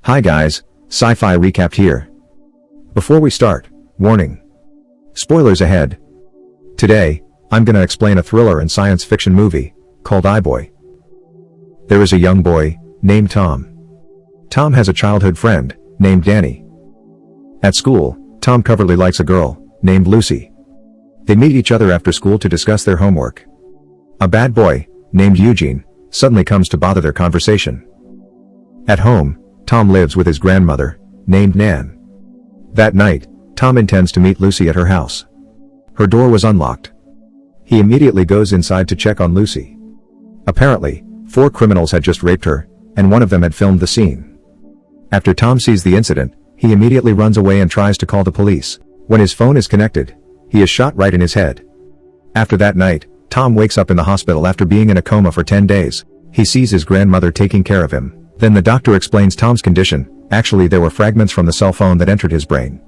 Hi guys, Sci-Fi Recap here. Before we start, warning. Spoilers ahead. Today, I'm gonna explain a thriller and science fiction movie, called iBoy. There is a young boy, named Tom. Tom has a childhood friend, named Danny. At school, Tom covertly likes a girl, named Lucy. They meet each other after school to discuss their homework. A bad boy, named Eugene, suddenly comes to bother their conversation. At home, Tom lives with his grandmother, named Nan. That night, Tom intends to meet Lucy at her house. Her door was unlocked. He immediately goes inside to check on Lucy. Apparently, 4 criminals had just raped her, and one of them had filmed the scene. After Tom sees the incident, he immediately runs away and tries to call the police. When his phone is connected, he is shot right in his head. After that night, Tom wakes up in the hospital after being in a coma for 10 days. He sees his grandmother taking care of him. Then the doctor explains Tom's condition. Actually, there were fragments from the cell phone that entered his brain.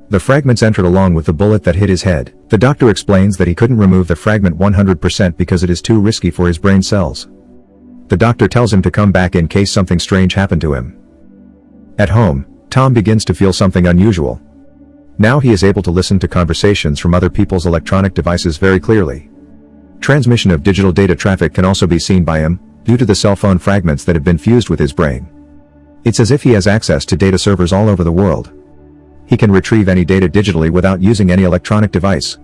The fragments entered along with the bullet that hit his head. The doctor explains that he couldn't remove the fragment 100% because it is too risky for his brain cells. The doctor tells him to come back in case something strange happened to him. At home, Tom begins to feel something unusual. Now he is able to listen to conversations from other people's electronic devices very clearly. Transmission of digital data traffic can also be seen by him, due to the cell phone fragments that have been fused with his brain. It's as if he has access to data servers all over the world. He can retrieve any data digitally without using any electronic device.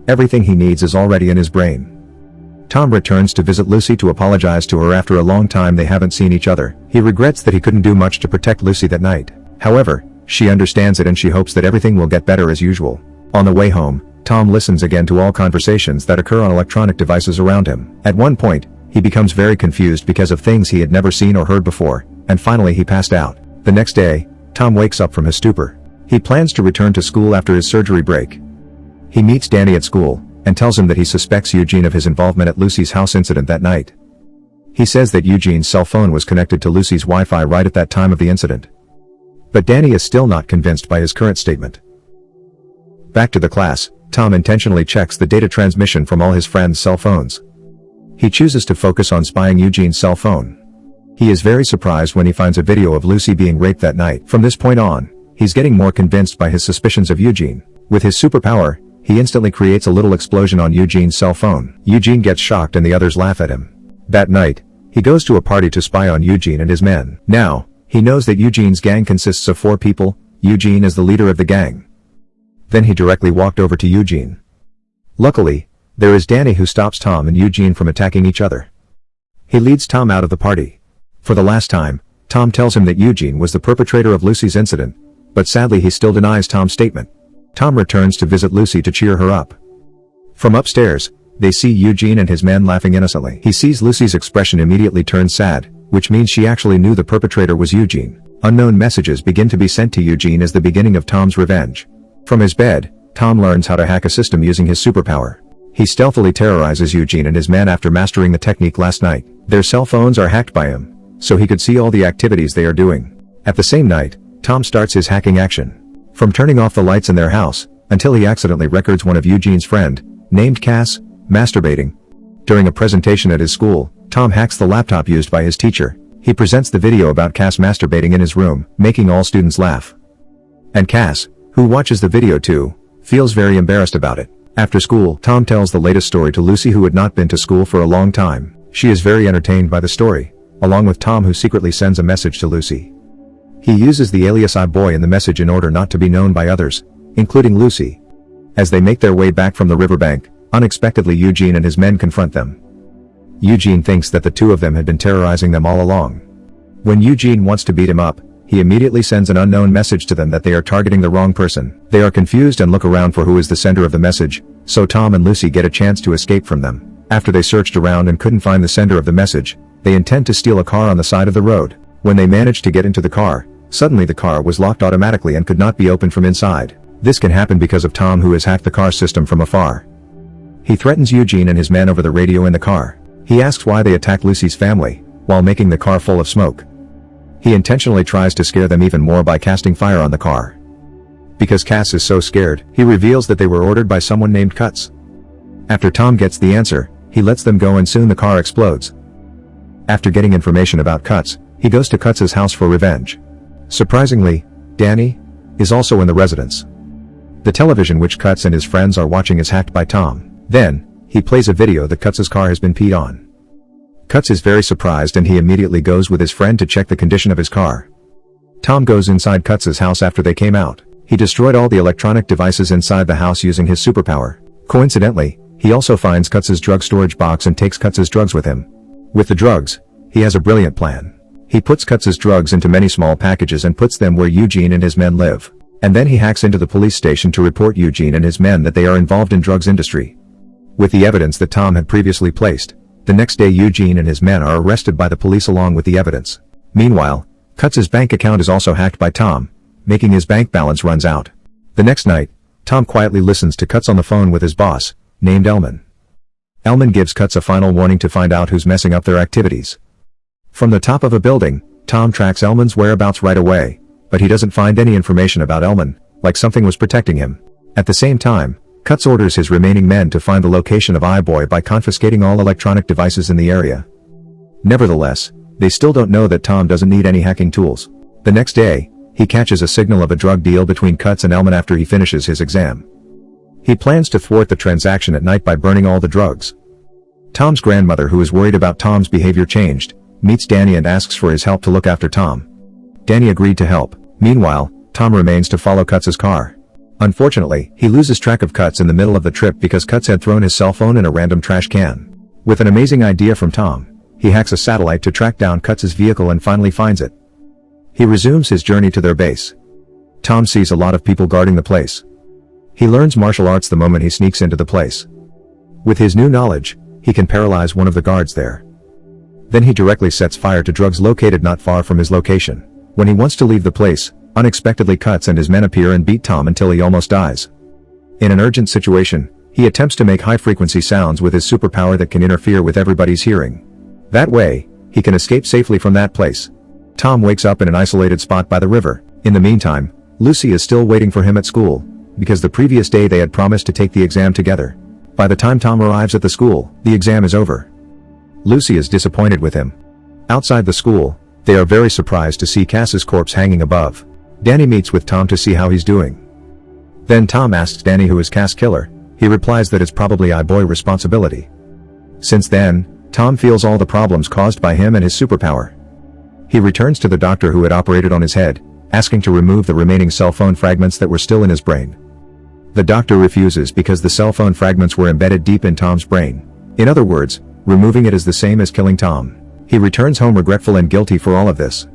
Everything he needs is already in his brain. Tom returns to visit Lucy to apologize to her after a long time they haven't seen each other. He regrets that he couldn't do much to protect Lucy that night. However, she understands it and she hopes that everything will get better as usual. On the way home, Tom listens again to all conversations that occur on electronic devices around him. At one point, he becomes very confused because of things he had never seen or heard before, and finally he passed out. The next day, Tom wakes up from his stupor. He plans to return to school after his surgery break. He meets Danny at school, and tells him that he suspects Eugene of his involvement at Lucy's house incident that night. He says that Eugene's cell phone was connected to Lucy's Wi-Fi right at that time of the incident. But Danny is still not convinced by his current statement. Back to the class, Tom intentionally checks the data transmission from all his friends' cell phones. He chooses to focus on spying Eugene's cell phone. He is very surprised when he finds a video of Lucy being raped that night. From this point on, he's getting more convinced by his suspicions of Eugene. With his superpower, he instantly creates a little explosion on Eugene's cell phone. Eugene gets shocked and the others laugh at him. That night, he goes to a party to spy on Eugene and his men. Now, he knows that Eugene's gang consists of 4 people. Eugene is the leader of the gang. Then he directly walked over to Eugene. Luckily, there is Danny who stops Tom and Eugene from attacking each other. He leads Tom out of the party. For the last time, Tom tells him that Eugene was the perpetrator of Lucy's incident, but sadly he still denies Tom's statement. Tom returns to visit Lucy to cheer her up. From upstairs, they see Eugene and his men laughing innocently. He sees Lucy's expression immediately turn sad, which means she actually knew the perpetrator was Eugene. Unknown messages begin to be sent to Eugene as the beginning of Tom's revenge. From his bed, Tom learns how to hack a system using his superpower. He stealthily terrorizes Eugene and his men after mastering the technique last night. Their cell phones are hacked by him, so he could see all the activities they are doing. At the same night, Tom starts his hacking action. From turning off the lights in their house, until he accidentally records one of Eugene's friend, named Cass, masturbating. During a presentation at his school, Tom hacks the laptop used by his teacher. He presents the video about Cass masturbating in his room, making all students laugh. And Cass, who watches the video too, feels very embarrassed about it. After school, Tom tells the latest story to Lucy, who had not been to school for a long time. She is very entertained by the story, along with Tom, who secretly sends a message to Lucy. He uses the alias iBoy in the message in order not to be known by others, including Lucy. As they make their way back from the riverbank, unexpectedly Eugene and his men confront them. Eugene thinks that the 2 of them had been terrorizing them all along. When Eugene wants to beat him up, he immediately sends an unknown message to them that they are targeting the wrong person. They are confused and look around for who is the sender of the message, so Tom and Lucy get a chance to escape from them. After they searched around and couldn't find the sender of the message, they intend to steal a car on the side of the road. When they manage to get into the car, suddenly the car was locked automatically and could not be opened from inside. This can happen because of Tom, who has hacked the car system from afar. He threatens Eugene and his men over the radio in the car. He asks why they attacked Lucy's family, while making the car full of smoke. He intentionally tries to scare them even more by casting fire on the car. Because Cass is so scared, he reveals that they were ordered by someone named Cuts. After Tom gets the answer, he lets them go and soon the car explodes. After getting information about Cuts, he goes to Cuts' house for revenge. Surprisingly, Danny is also in the residence. The television which Cuts and his friends are watching is hacked by Tom. Then, he plays a video that Cuts' car has been peed on. Cuts is very surprised and he immediately goes with his friend to check the condition of his car. Tom goes inside Cuts' house after they came out. He destroyed all the electronic devices inside the house using his superpower. Coincidentally, he also finds Cuts' drug storage box and takes Cuts' drugs with him. With the drugs, he has a brilliant plan. He puts Cuts' drugs into many small packages and puts them where Eugene and his men live. And then he hacks into the police station to report Eugene and his men that they are involved in drugs industry. With the evidence that Tom had previously placed, the next day Eugene and his men are arrested by the police along with the evidence. Meanwhile, Cuts' bank account is also hacked by Tom, making his bank balance runs out. The next night, Tom quietly listens to Cuts on the phone with his boss, named Elman. Elman gives Cuts a final warning to find out who's messing up their activities. From the top of a building, Tom tracks Elman's whereabouts right away, but he doesn't find any information about Elman, like something was protecting him. At the same time, Cuts orders his remaining men to find the location of I-Boy by confiscating all electronic devices in the area. Nevertheless, they still don't know that Tom doesn't need any hacking tools. The next day, he catches a signal of a drug deal between Cuts and Elman after he finishes his exam. He plans to thwart the transaction at night by burning all the drugs. Tom's grandmother, who is worried about Tom's behavior changed, meets Danny and asks for his help to look after Tom. Danny agreed to help. Meanwhile, Tom remains to follow Cuts' car. Unfortunately, he loses track of Cuts in the middle of the trip because Cuts had thrown his cell phone in a random trash can. With an amazing idea from Tom, he hacks a satellite to track down Cuts' vehicle and finally finds it. He resumes his journey to their base. Tom sees a lot of people guarding the place. He learns martial arts the moment he sneaks into the place. With his new knowledge, he can paralyze one of the guards there. Then he directly sets fire to drugs located not far from his location. When he wants to leave the place, unexpectedly Cuts and his men appear and beat Tom until he almost dies. In an urgent situation, he attempts to make high-frequency sounds with his superpower that can interfere with everybody's hearing. That way, he can escape safely from that place. Tom wakes up in an isolated spot by the river. In the meantime, Lucy is still waiting for him at school, because the previous day they had promised to take the exam together. By the time Tom arrives at the school, the exam is over. Lucy is disappointed with him. Outside the school, they are very surprised to see Cass's corpse hanging above. Danny meets with Tom to see how he's doing. Then Tom asks Danny who is Cass' killer. He replies that it's probably I-Boy's responsibility. Since then, Tom feels all the problems caused by him and his superpower. He returns to the doctor who had operated on his head, asking to remove the remaining cell phone fragments that were still in his brain. The doctor refuses because the cell phone fragments were embedded deep in Tom's brain. In other words, removing it is the same as killing Tom. He returns home regretful and guilty for all of this.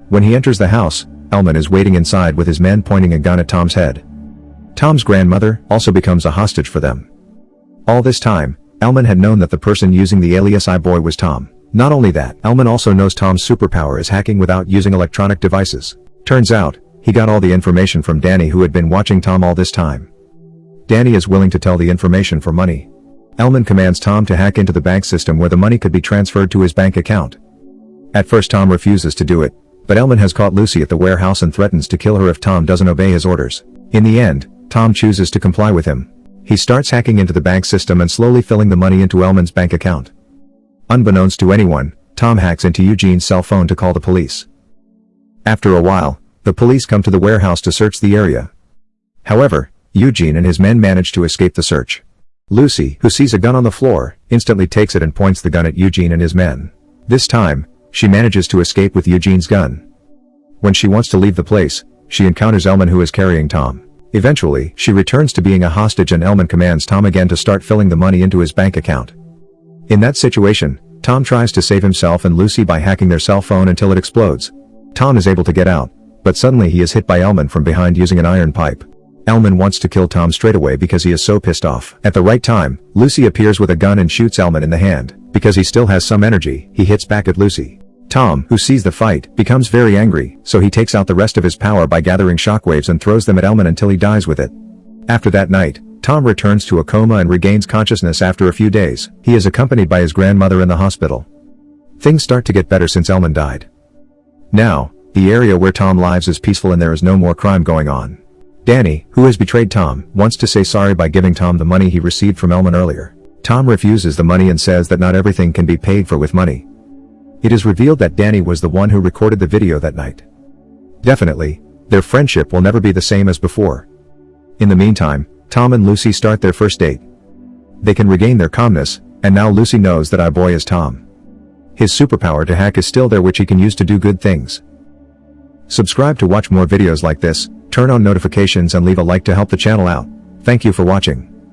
When he enters the house, Elman is waiting inside with his men pointing a gun at Tom's head. Tom's grandmother also becomes a hostage for them. All this time, Elman had known that the person using the alias I-Boy was Tom. Not only that, Elman also knows Tom's superpower is hacking without using electronic devices. Turns out, he got all the information from Danny who had been watching Tom all this time. Danny is willing to tell the information for money. Elman commands Tom to hack into the bank system where the money could be transferred to his bank account. At first Tom refuses to do it, but Elman has caught Lucy at the warehouse and threatens to kill her if Tom doesn't obey his orders. In the end, Tom chooses to comply with him. He starts hacking into the bank system and slowly filling the money into Elman's bank account. Unbeknownst to anyone, Tom hacks into Eugene's cell phone to call the police. After a while, the police come to the warehouse to search the area. However, Eugene and his men manage to escape the search. Lucy, who sees a gun on the floor, instantly takes it and points the gun at Eugene and his men. This time, she manages to escape with Eugene's gun. When she wants to leave the place, she encounters Elman who is carrying Tom. Eventually, she returns to being a hostage and Elman commands Tom again to start filling the money into his bank account. In that situation, Tom tries to save himself and Lucy by hacking their cell phone until it explodes. Tom is able to get out, but suddenly he is hit by Elman from behind using an iron pipe. Elman wants to kill Tom straight away because he is so pissed off. At the right time, Lucy appears with a gun and shoots Elman in the hand. Because he still has some energy, he hits back at Lucy. Tom, who sees the fight, becomes very angry, so he takes out the rest of his power by gathering shockwaves and throws them at Elman until he dies with it. After that night, Tom returns to a coma and regains consciousness after a few days. He is accompanied by his grandmother in the hospital. Things start to get better since Elman died. Now, the area where Tom lives is peaceful and there is no more crime going on. Danny, who has betrayed Tom, wants to say sorry by giving Tom the money he received from Elman earlier. Tom refuses the money and says that not everything can be paid for with money. It is revealed that Danny was the one who recorded the video that night. Definitely, their friendship will never be the same as before. In the meantime, Tom and Lucy start their first date. They can regain their calmness, and now Lucy knows that iBoy is Tom. His superpower to hack is still there, which he can use to do good things. Subscribe to watch more videos like this, turn on notifications and leave a like to help the channel out. Thank you for watching.